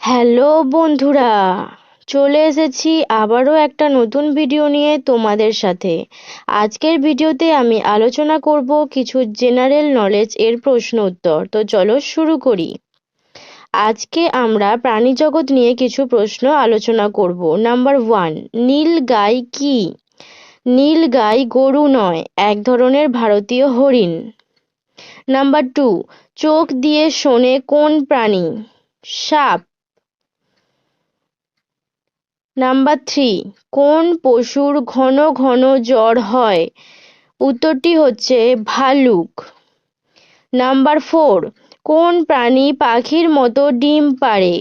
Hello বন্ধুরা, চলে এসেছি আবারও একটা নতুন ভিডিও নিয়ে তোমাদের সাথে। আজকের ভিডিওতে আমি আলোচনা করব কিছু জেনারেল নলেজ এর প্রশ্ন উত্তর। তো চলো শুরু করি। আজকে আমরা প্রাণীজগৎ নিয়ে কিছু প্রশ্ন আলোচনা করব। নাম্বার 1, নীল গাই কি? নীল গাই গরু নয়, এক ধরনের ভারতীয় হরিণ। নাম্বার 2, চোখ দিয়ে শোনে কোন প্রাণী? সাপ। নাম্বার 3, কোন পশুর ঘন ঘন জ্বর হয়? উত্তরটি হচ্ছে ভালুক। নাম্বার 4, কোন প্রাণী পাখির মতো ডিম পাড়ে?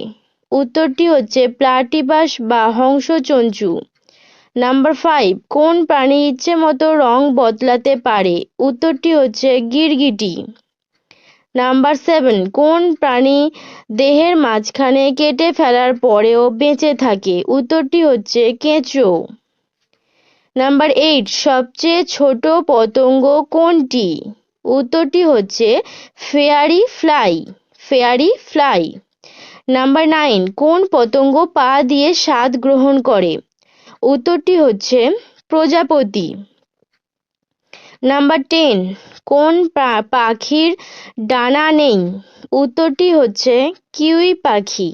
উত্তরটি হচ্ছে প্লাটিপাস বা হংসচঞ্চু। নাম্বার 5, কোন প্রাণী ইচ্ছে মতো রং বদলাতে পারে? উত্তরটি হচ্ছে গিরগিটি। নাম্বার 7, কোন প্রাণী দেহের মাঝখানে কেটে ফেলার পরেও বেঁচে থাকে? উত্তরটি হচ্ছে কেঁচো। নাম্বার 8, সবচেয়ে ছোট পতঙ্গ কোনটি? উত্তরটি হচ্ছে fairy fly. Fairy fly. Number 9, কোন পতঙ্গ পা দিয়ে স্বাদ গ্রহণ করে? উত্তরটি হচ্ছে প্রজাপতি। নাম্বার 10, কোন পাখির ডানা নেই? উত্তরটি হচ্ছে কিউই পাখি।